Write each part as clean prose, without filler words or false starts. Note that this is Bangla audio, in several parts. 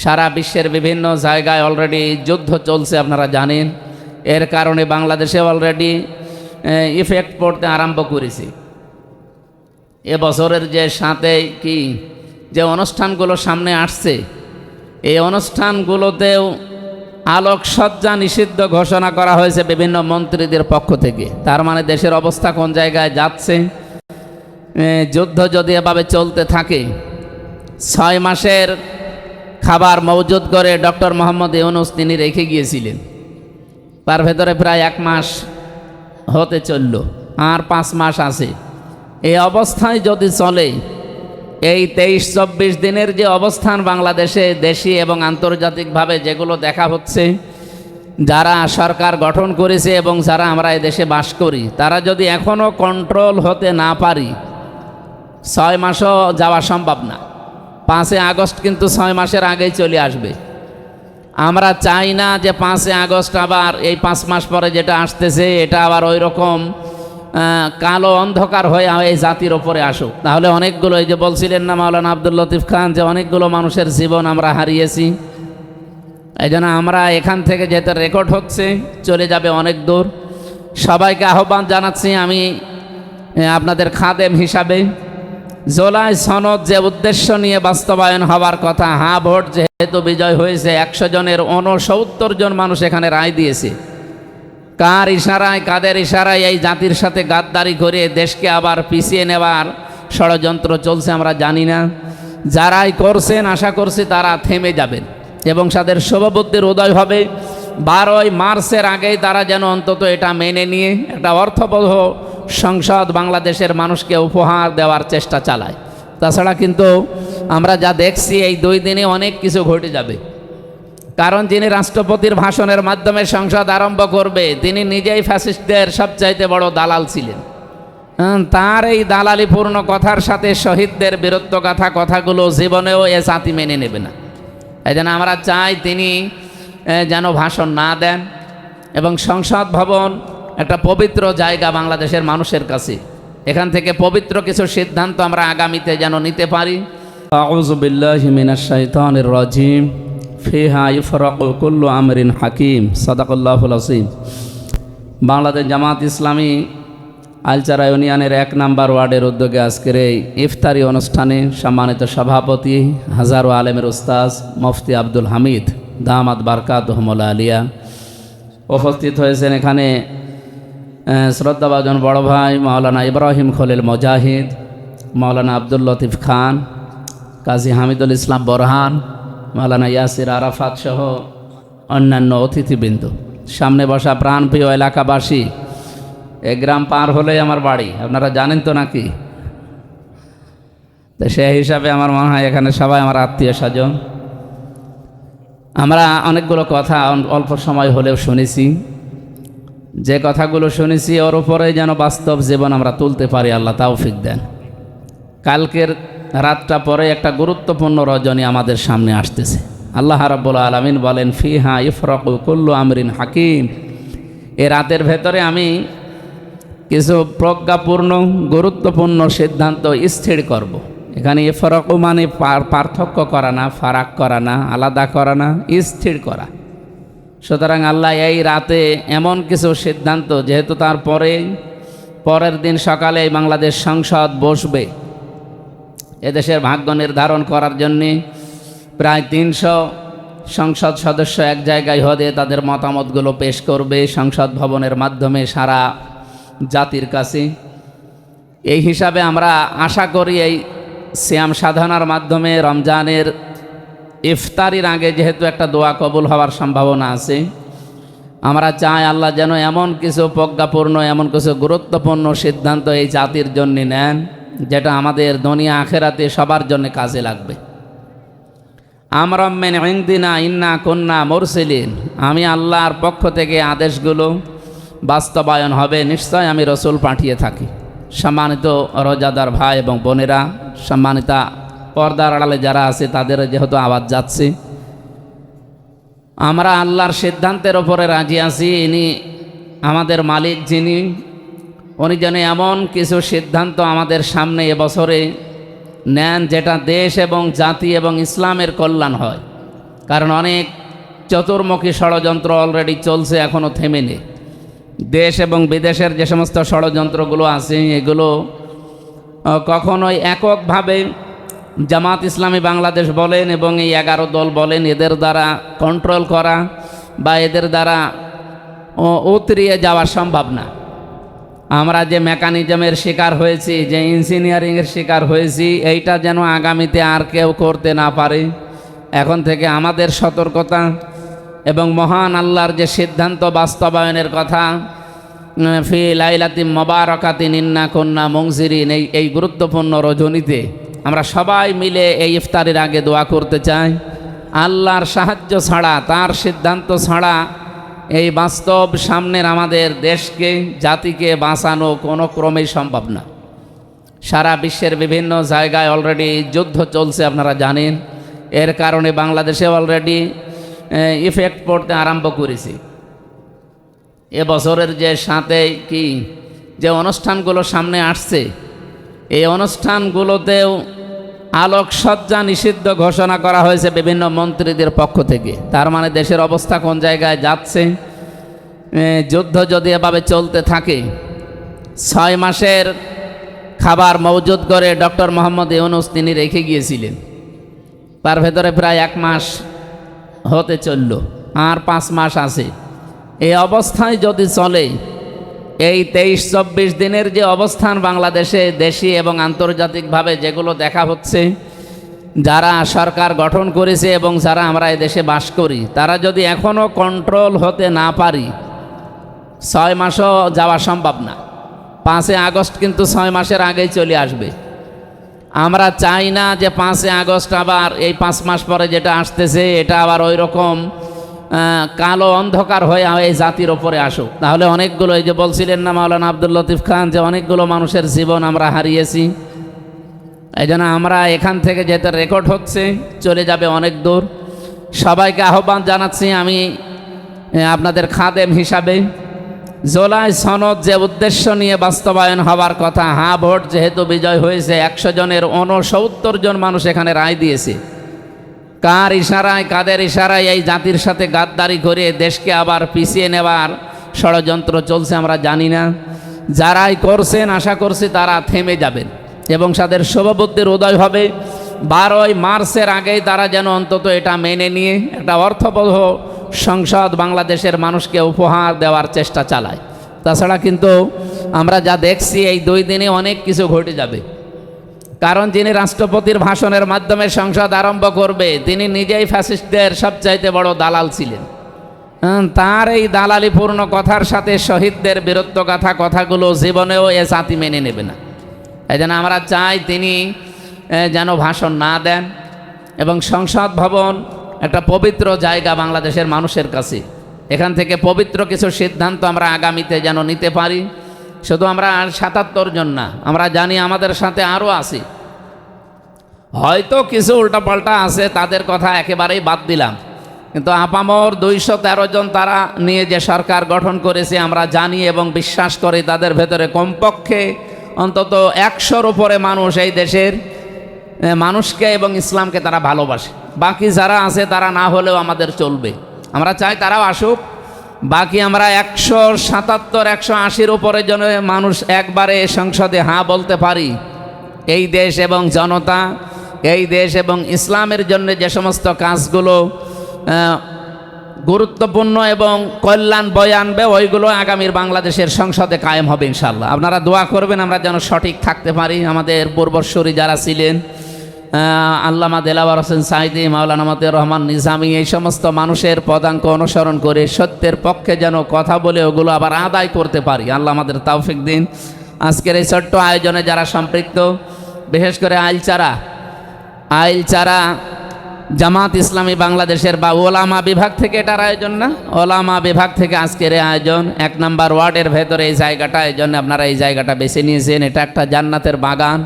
সারা বিশ্বের বিভিন্ন জায়গায় অলরেডি যুদ্ধ চলছে, আপনারা জানেন। এর কারণে বাংলাদেশে অলরেডি ইফেক্ট পড়তে আরম্ভ করেছে। এবছরের যে সাথে কি যে অনুষ্ঠানগুলো সামনে আসছে, এই অনুষ্ঠানগুলোতেও আলোকসজ্জা নিষিদ্ধ ঘোষণা করা হয়েছে বিভিন্ন মন্ত্রীদের পক্ষ থেকে। তার মানে দেশের অবস্থা কোন জায়গায় যাচ্ছে। যুদ্ধ যদি এভাবে চলতে থাকে, 6 মাসের খাবার মজুদ করে ডক্টর মোহাম্মদ ইউনূস তিনি রেখে গিয়েছিলেন, তার ভেতরে প্রায় 1 মাস হতে চলল, আর 5 মাস আছে। এই অবস্থায় যদি চলে, এই 23-24 দিনের যে অবস্থান বাংলাদেশে দেশি এবং আন্তর্জাতিকভাবে যেগুলো দেখা হচ্ছে, যারা সরকার গঠন করেছে এবং যারা আমরা এই দেশে বাস করি, তারা যদি এখনও কন্ট্রোল হতে না পারি, 6 মাসও যাওয়া সম্ভব না। 5 আগস্ট কিন্তু 6 মাসের আগেই চলে আসবে। আমরা চাই না যে 5 আগস্ট আবার এই 5 মাস পরে যেটা আসতেছে এটা আবার ওই রকম কালো অন্ধকার হয়ে এই জাতির ওপরে আসুক। তাহলে অনেকগুলো, এই যে বলছিলেন না মাওলানা আব্দুল লতিফ খান, যে অনেকগুলো মানুষের জীবন আমরা হারিয়েছি। এই জন্য আমরা এখান থেকে যেহেতু রেকর্ড হচ্ছে, চলে যাবে অনেক দূর। সবাইকে আহ্বান জানাচ্ছি আমি আপনাদের খাদেম হিসাবে, জুলাই সনদ যে উদ্দেশ্য নিয়ে বাস্তবায়ন হওয়ার কথা, হ্যাঁ ভোট যেহেতু বিজয় হয়েছে, 100 জনের 69 জন মানুষ এখানে রায় দিয়েছে। কার ইশারায়, কাদের ইশারায় এই জাতির সাথে গাদ্দারি করে দেশকে আবার পিছিয়ে নেওয়ার ষড়যন্ত্র চলছে আমরা জানি না। যারাই করছেন আশা করছি তারা থেমে যাবেন এবং তাদের শুভবুদ্ধির উদয় হবে। 12ই মার্চের আগেই তারা যেন অন্তত এটা মেনে নিয়ে একটা অর্থবহ সংসদ বাংলাদেশের মানুষকে উপহার দেওয়ার চেষ্টা চালায়। তাছাড়া কিন্তু আমরা যা দেখছি এই 2 দিনে অনেক কিছু ঘটে যাবে। কারণ যিনি রাষ্ট্রপতির ভাষণের মাধ্যমে সংসদ আরম্ভ করবে, তিনি নিজেই ফ্যাসিস্টদের সবচাইতে বড় দালাল ছিলেন। তার এই দালালিপূর্ণ কথার সাথে শহীদদের বীরত্বগাথা কথাগুলো জীবনেও এ জাতি মেনে নেবে না। এই জন্য আমরা চাই তিনি যেন ভাষণ না দেন, এবং সংসদ ভবন একটা পবিত্র জায়গা বাংলাদেশের মানুষের কাছে। এখান থেকে পবিত্র কিছু সিদ্ধান্ত আমরা আগামীতে যেন নিতে পারি। আউযু বিল্লাহি মিনাশ শাইতানির রাজিম। ফিহা ইফরাকু কুল্লু আমরিন হাকিম। সাদাকাল্লাহুল আযীম। বাংলাদেশ জামাত ইসলামী আলচারা ইউনিয়নের 1 নম্বর ওয়ার্ডের উদ্যোগে আজকের এই ইফতারি অনুষ্ঠানে সম্মানিত সভাপতি হাজারো আলেমের উস্তাজ মুফতি আব্দুল হামিদ দামাত বারকাতুহুল আলিয়া উপস্থিত হয়েছেন। এখানে শ্রদ্ধাভাজন বড় ভাই মাওলানা ইব্রাহিম খলিল মুজাহিদ, মাওলানা আব্দুল লতিফ খান, কাজী হামিদুল ইসলাম বোরহান, মাওলানা ইয়াসির আরাফাত সহ অন্যান্য অতিথিবৃন্দ, সামনে বসা প্রাণপ্রিয় এলাকাবাসী। এই গ্রাম পার হলেই আমার বাড়ি, আপনারা জানেন তো নাকি? তো সেই হিসাবে আমার মনে হয় এখানে সবাই আমার আত্মীয় স্বজন। আমরা অনেকগুলো কথা অল্প সময় হলেও শুনেছি। যে কথাগুলো শুনেছি ওর উপরে যেন বাস্তব জীবন আমরা তুলতে পারি, আল্লাহ তৌফিক দেন। কালকের রাতটা পরে একটা গুরুত্বপূর্ণ রজনী আমাদের সামনে আসতেছে। আল্লাহ রাব্বুল আলামিন বলেন, ফিহা ইফরাকু কুল্লু আমরিন হাকিম। এ রাতের ভেতরে আমি কিছু প্রজ্ঞাপূর্ণ গুরুত্বপূর্ণ সিদ্ধান্ত স্থির করব। এখানে ইফরাকু মানে পার্থক্য করা না, ফারাক করা না, আলাদা করা না, স্থির করা। সুতরাং আল্লাহ এই রাতে এমন কিছু সিদ্ধান্ত, যেহেতু তার পরের দিন সকালে বাংলাদেশ সংসদ বসবে, এদেশের ভাগ্য নির্ধারণ করার জন্যে প্রায় 300 সংসদ সদস্য এক জায়গায় হয়ে তাদের মতামতগুলো পেশ করবে সংসদ ভবনের মাধ্যমে সারা জাতির কাছে। এই হিসাবে আমরা আশা করি এই সিয়াম সাধনার মাধ্যমে রমজানের ইফতারির আগে যেহেতু একটা দোয়া কবুল হওয়ার সম্ভাবনা আছে, আমরা চাই আল্লাহ যেন এমন কিছু প্রজ্ঞাপূর্ণ, এমন কিছু গুরুত্বপূর্ণ সিদ্ধান্ত এই জাতির জন্য নেন, যেটা আমাদের দুনিয়া আখেরাতে সবার জন্য কাজে লাগবে। আমরাম মিন ইনদিনা ইন্না কুন্না মুরসিলিন। আমি আল্লাহর পক্ষ থেকে আদেশগুলো বাস্তবায়ন হবে, নিশ্চয় আমি রসুল পাঠিয়ে থাকি। সম্মানিত রোজাদার ভাই এবং বোনেরা, সম্মানিতা পর্দার আড়ালে যারা আছে তাদের যেহেতু আওয়াজ যাচ্ছে, আমরা আল্লাহর সিদ্ধান্তের ওপরে রাজি আছি। ইনি আমাদের মালিক, যিনি উনি যেন এমন কিছু সিদ্ধান্ত আমাদের সামনে এবছরে নেন যেটা দেশ এবং জাতি এবং ইসলামের কল্যাণ হয়। কারণ অনেক চতুর্মুখী ষড়যন্ত্র অলরেডি চলছে, এখনও থেমে নেই। দেশ এবং বিদেশের যে সমস্ত ষড়যন্ত্রগুলো আছে এগুলো কখনোই এককভাবে জামাত ইসলামী বাংলাদেশ বলেন এবং এই 11 দল বলেন এদের দ্বারা কন্ট্রোল করা বা এদের দ্বারা উতরিয়ে যাওয়া সম্ভব না। আমরা যে মেকানিজমের শিকার হয়েছি, যে ইঞ্জিনিয়ারিংয়ের শিকার হয়েছি, এইটা যেন আগামীতে আর কেউ করতে না পারে, এখন থেকে আমাদের সতর্কতা এবং মহান আল্লাহর যে সিদ্ধান্ত বাস্তবায়নের কথা, ফি লাইলাতি মুবারাকাতিন ইন্না কুন্না মুনজিরিন, এই গুরুত্বপূর্ণ রজনীতে আমরা সবাই মিলে এই ইফতারের আগে দোয়া করতে চাই। আল্লাহর সাহায্য ছাড়া, তার সিদ্ধান্ত ছাড়া এই বাস্তব সামনের আমাদের দেশকে, জাতিকে বাঁচানো কোনো ক্রমেই সম্ভব না। সারা বিশ্বের বিভিন্ন জায়গায় অলরেডি যুদ্ধ চলছে, আপনারা জানেন। এর কারণে বাংলাদেশে অলরেডি ইফেক্ট পড়তে আরম্ভ করেছে। এবছরের যে সাথে যে অনুষ্ঠানগুলো সামনে আসছে, এই অনুষ্ঠানগুলোতেও আলোকসজ্জা নিষিদ্ধ ঘোষণা করা হয়েছে বিভিন্ন মন্ত্রীদের পক্ষ থেকে। তার মানে দেশের অবস্থা কোন জায়গায় যাচ্ছে। যুদ্ধ যদি এভাবে চলতে থাকে, 6 মাসের খাবার মজুদ করে ডক্টর মোহাম্মদ ইউনূস তিনি রেখে গিয়েছিলেন, তার ভেতরে প্রায় 1 মাস হতে চলল, আর 5 মাস আছে। এই অবস্থায় যদি চলে, এই 23-24 দিনের যে অবস্থান বাংলাদেশে দেশি এবং আন্তর্জাতিকভাবে যেগুলো দেখা হচ্ছে, যারা সরকার গঠন করেছে এবং যারা আমরা এই দেশে বাস করি, তারা যদি এখনও কন্ট্রোল হতে না পারি, 6 মাসও যাওয়া সম্ভব না। 5 আগস্ট কিন্তু 6 মাসের আগেই চলে আসবে। আমরা চাই না যে 5 আগস্ট আবার এই 5 মাস পরে যেটা আসতেছে এটা আবার ওই রকম কালো অন্ধকার হয়ে এই জাতির ওপরে আসুক। তাহলে অনেকগুলো, এই যে বলছিলেন না মাওলানা আব্দুল লতিফ খান, যে অনেকগুলো মানুষের জীবন আমরা হারিয়েছি। এই জন্য আমরা এখান থেকে যেতে রেকর্ড হচ্ছে, চলে যাবে অনেক দূর। সবাইকে আহ্বান জানাচ্ছি আমি আপনাদের খাদেম হিসাবে, জুলাই সনদ যে উদ্দেশ্য নিয়ে বাস্তবায়ন হওয়ার কথা, হ্যাঁ ভোট যেহেতু বিজয় হয়েছে, 100 জনের 69 জন মানুষ এখানে রায় দিয়েছে। কার ইশারায়, কাদের ইশারায় এই জাতির সাথে গাদ্দারি করে দেশকে আবার পিছিয়ে নেওয়ার ষড়যন্ত্র চলছে আমরা জানি না। যারাই করছেন আশা করছি তারা থেমে যাবেন এবং তাদের শুভবুদ্ধির উদয় হবে। 12ই মার্চের আগেই তারা যেন অন্তত এটা মেনে নিয়ে একটা অর্থবহ সংসদ বাংলাদেশের মানুষকে উপহার দেওয়ার চেষ্টা চালায়। তাছাড়া কিন্তু আমরা যা দেখছি এই 2 দিনে অনেক কিছু ঘটে যাবে। কারণ যিনি রাষ্ট্রপতির ভাষণের মাধ্যমে সংসদ আরম্ভ করবে, তিনি নিজেই ফ্যাসিস্টদের সবচাইতে বড় দালাল ছিলেন। তার এই দালালিপূর্ণ কথার সাথে শহীদদের বীরত্বগাথা কথাগুলো জীবনেও এ জাতি মেনে নেবে না। এই জন্য আমরা চাই তিনি যেন ভাষণ না দেন এবং সংসদ ভবন একটা পবিত্র জায়গা বাংলাদেশের মানুষের কাছে। এখান থেকে পবিত্র কিছু সিদ্ধান্ত আমরা আগামীতে যেন নিতে পারি। শুধু আমরা 77 জন না, আমরা জানি আমাদের সাথে আরও আছে, হয়তো কিছু উল্টাপাল্টা আছে, তাদের কথা একেবারেই বাদ দিলাম। কিন্তু আপামর 213 জন তারা নিয়ে যে সরকার গঠন করেছে, আমরা জানি এবং বিশ্বাস করি তাদের ভেতরে কমপক্ষে অন্তত 100-র উপরে মানুষ এই দেশের মানুষকে এবং ইসলামকে তারা ভালোবাসে। বাকি যারা আছে তারা না হলেও আমাদের চলবে, আমরা চাই তারাও আসুক। বাকি আমরা 177-180-র উপরে যেন মানুষ একবারে সংসদে হ্যাঁ বলতে পারি। এই দেশ এবং জনতা, এই দেশ এবং ইসলামের জন্য যে সমস্ত কাজগুলো গুরুত্বপূর্ণ এবং কল্যাণ বয়ে আনবে, ওইগুলো আগামীর বাংলাদেশের সংসদে কায়েম হবে ইনশাআল্লাহ। আপনারা দোয়া করবেন আমরা যেন সঠিক থাকতে পারি। আমাদের পূর্বসূরি যারা ছিলেন, আল্লামা দেলাওয়ার হোসেন সাঈদী, মাওলানা মতিউর রহমান নিজামী, এই সমস্ত মানুষের পদাঙ্ক অনুসরণ করে সত্যের পক্ষে যেন কথা বলে ওগুলো আবার আদায় করতে পারি। আল্লাহ আমাদের তৌফিক দিন। আজকের এই ছোট্ট আয়োজনে যারা সম্পৃক্ত, বিশেষ করে আইলচারা জামাত ইসলামী বাংলাদেশের বা ওলামা বিভাগ থেকে এটার আয়োজন না, ওলামা বিভাগ থেকে আজকের এই আয়োজন। 1 নম্বর ওয়ার্ডের ভেতরে এই জায়গাটা, এই জন্য আপনারা এই জায়গাটা বেছে নিয়েছেন। এটা একটা জান্নাতের বাগান।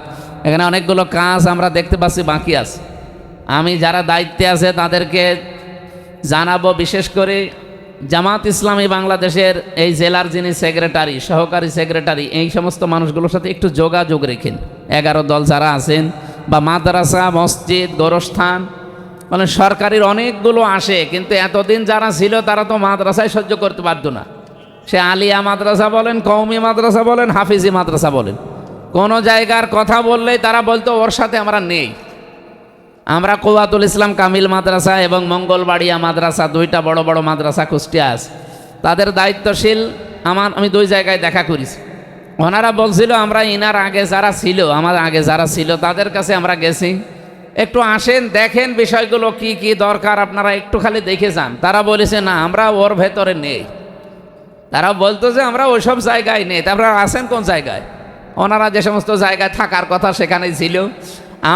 এখানে অনেকগুলো কাজ আমরা দেখতে পাচ্ছি বাকি আছে। আমি যারা দায়িত্বে আছে তাদেরকে জানাবো, বিশেষ করে জামাত ইসলামী বাংলাদেশের এই জেলার যিনি সেক্রেটারি, সহকারী সেক্রেটারি, এই সমস্ত মানুষগুলোর সাথে একটু যোগাযোগ রেখেন। 11 দল যারা আছেন, বা মাদ্রাসা, মসজিদ, গোরস্থান, বলেন সরকারির অনেকগুলো আসে, কিন্তু এতদিন যারা ছিল তারা তো মাদ্রাসায় সহ্য করতে পারতো না। সে আলিয়া মাদ্রাসা বলেন, কওমি মাদ্রাসা বলেন, হাফিজি মাদ্রাসা বলেন, কোনো জায়গার কথা বললেই তারা বলতো ওর সাথে আমরা নেই। আমরা কুওয়াতুল ইসলাম কামিল মাদ্রাসা এবং মঙ্গলবাড়িয়া মাদ্রাসা, দুইটা বড় বড় মাদ্রাসা কুষ্টিয়া আছে, তাদের দায়িত্বশীল আমি দুই জায়গায় দেখা করেছি। ওনারা বলছিল আমরা ইনার আগে যারা ছিল, আমার আগে যারা ছিল তাদের কাছে আমরা গেছি, একটু আসেন দেখেন বিষয়গুলো কি কি দরকার, আপনারা একটু খালি দেখে যান। তারা বলেছে না, আমরা ওর ভেতরে নেই। তারা বলতো যে আমরা ওইসব জায়গায় নেই। তারপরে আসেন কোন জায়গায়? ওনারা যে সমস্ত জায়গায় থাকার কথা সেখানেই ছিল।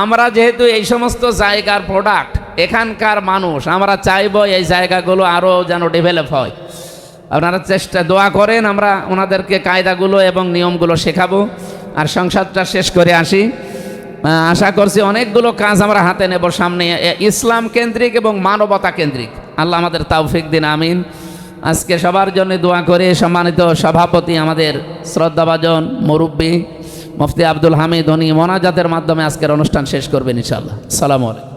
আমরা যেহেতু এই সমস্ত জায়গার প্রোডাক্ট, এখানকার মানুষ, আমরা চাইবো এই জায়গাগুলো আরও যেন ডেভেলপ হয়। আপনারা দোয়া করেন, আমরা ওনাদেরকে কায়দাগুলো এবং নিয়মগুলো শেখাবো। আর সংসদটা শেষ করে আসি। আশা করছি অনেকগুলো কাজ আমরা হাতে নেব সামনে, ইসলাম কেন্দ্রিক এবং মানবতা কেন্দ্রিক। আল্লাহ আমাদের তৌফিক দিন, আমিন। আজকে সবার জন্য দোয়া করে সম্মানিত সভাপতি আমাদের শ্রদ্ধাভাজন মুরব্বী মুফতি আব্দুল হামিদ, উনি মোনাজাতের মাধ্যমে আজকের অনুষ্ঠান শেষ করবেন ইনশাআল্লাহ। আসসালামু আলাইকুম।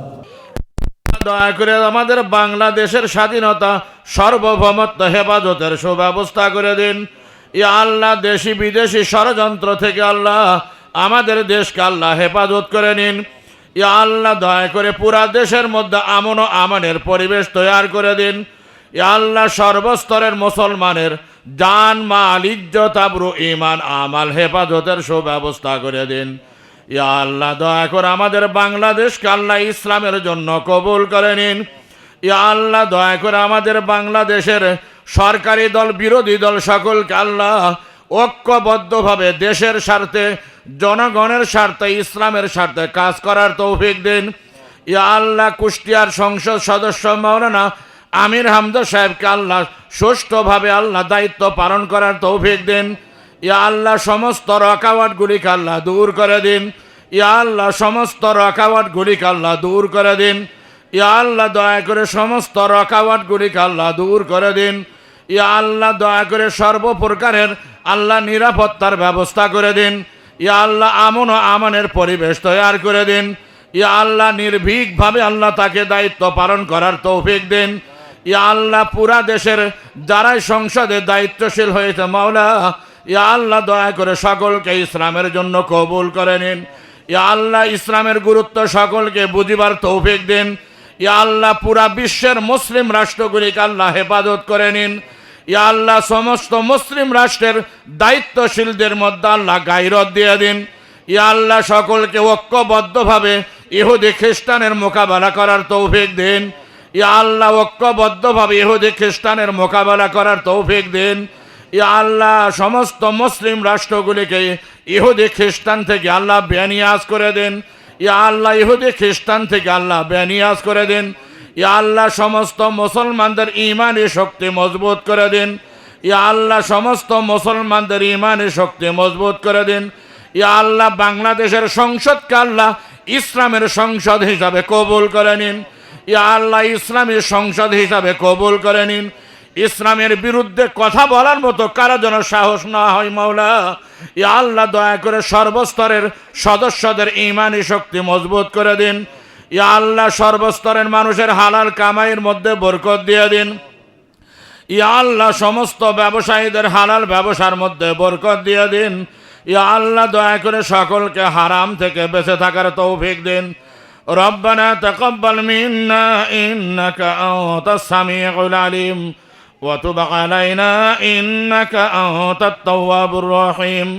দয়া করে আমাদের বাংলাদেশের স্বাধীনতা সার্বভৌমত্ব হেফাজতের সুব্যবস্থা করে দিন। ইয়া আল্লাহ, দেশি বিদেশি ষড়যন্ত্র থেকে আল্লাহ আমাদের দেশকে আল্লাহ হেফাজত করে নিন। ইয়া আল্লাহ, দয়া করে পুরা দেশের মধ্যে আমন ও আমানের পরিবেশ তৈরি করে দিন। ইয়া আল্লাহ, সর্বস্তরের মুসলমানের জান মাল ইজ্জত আবরু ঈমান আমাল হেফাজতের সুব্যবস্থা করে দিন। ইয়া আল্লাহ, দয়া করে আমাদের বাংলাদেশকে আল্লাহ ইসলামের জন্য কবুল করে নিন। ইয়া আল্লাহ, দয়া করে আমাদের বাংলাদেশের সরকারি দল বিরোধী দল সকলকে আল্লাহ ঐক্যবদ্ধভাবে দেশের স্বার্থে, জনগণের স্বার্থে, ইসলামের স্বার্থে কাজ করার তৌফিক দিন। ইয়া আল্লাহ, কুষ্টিয়ার সংসদ সদস্য মাওলানা আমির হামজা সাহেবকে আল্লাহ সুষ্ঠুভাবে আল্লাহ দায়িত্ব পালন করার তৌফিক দিন। ইয়া আল্লাহ, সমস্ত রকাওয়াটগুলিকে আল্লাহ দূর করে দিন। ইয়া আল্লাহ, সমস্ত রকাওয়াটগুলিকে আল্লাহ দূর করে দিন। ইয়া আল্লাহ, দয়া করে সমস্ত রকাওয়াটগুলিকে আল্লাহ দূর করে দিন। ইয়া আল্লাহ, দয়া করে সর্বপ্রকারের আল্লাহ নিরাপত্তার ব্যবস্থা করে দিন। ইয়া আল্লাহ, আমন ও আমানের পরিবেশ তৈরি করে দিন। ইয়া আল্লাহ, নির্ভীকভাবে আল্লাহ তাকে দায়িত্ব পালন করার তৌফিক দিন। ইয়া আল্লাহ, পুরা দেশের যারাই সংসদে দায়িত্বশীল হয়েছে মাওলা, ইয়া আল্লাহ, দয়া করে সকলকে ইসলামের জন্য কবুল করে নিন। ইয়া আল্লাহ, ইসলামের গুরুত্ব সকলকে বুঝিবার তৌফিক দিন। ইয়া আল্লাহ, পুরা বিশ্বের মুসলিম রাষ্ট্রগুলিকে আল্লাহ হেফাজত করে নিন। ইয়া আল্লাহ, সমস্ত মুসলিম রাষ্ট্রের দায়িত্বশীলদের মধ্যে আল্লাহ গায়রত দিয়ে দিন। ইয়া আল্লাহ, সকলকে ঐক্যবদ্ধভাবে ইহুদি খ্রিস্টানের মোকাবেলা করার তৌফিক দিন। ইয়া আল্লাহ, ঐক্যবদ্ধভাবে ইহুদি খ্রিস্টানের মোকাবেলা করার তৌফিক দিন। ইয়া আল্লাহ, সমস্ত মুসলিম রাষ্ট্রগুলিকে ইহুদি খ্রিস্টান থেকে আল্লাহ বেনিয়াজ করে দেন। ইয়া আল্লাহ, ইহুদি খ্রিস্টান থেকে আল্লাহ বেনিয়াজ করে দেন। ইয়া আল্লাহ, সমস্ত মুসলমানদের ইমানি শক্তি মজবুত করে দিন। ইয়া আল্লাহ, সমস্ত মুসলমানদের ইমানি শক্তি মজবুত করে দিন। ইয়া আল্লাহ, বাংলাদেশের সংসদকে আল্লাহ ইসলামের সংসদ হিসাবে কবুল করে নিন। ইয়া আল্লাহ, ইসলামী সংসদ হিসাবে কবুল করে নিন। ইসলামের বিরুদ্ধে কথা বলার মতো কারো যেন সাহস না হয় মাওলা। ইয়া আল্লাহ, দয়া করে সর্বস্তরের সদস্যদের ইমানি শক্তি মজবুত করে দিন। ইয়া আল্লাহ, সর্বস্তরের মানুষের হালাল কামাইয়ের মধ্যে বরকত দিয়ে দিন। ইয়া আল্লাহ, সমস্ত ব্যবসায়ীদের হালাল ব্যবসার মধ্যে বরকত দিয়ে দিন। ইয়া আল্লাহ, দয়া করে সকলকে হারাম থেকে বেঁচে থাকার তৌফিক দিন। রব্বানা তাকাব্বাল মিন্না ইন্নাকা আনতাস সামিউল আলিম ওয়া তুব আলাইনা ইন্নাকা আনতাত তাওয়াবুর রহিম।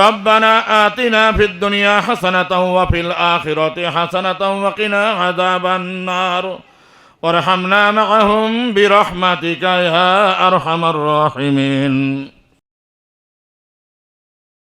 রব্বানা আতিনা ফিদ দুনিয়া হাসানাতাও ওয়া ফিল আখিরাতি হাসানাতাও ওয়া কিনা আযাবান নার ওয়ারহামনা মাআহুম বিরহমাতিকা ইয়া আরহামার রাহিমিন।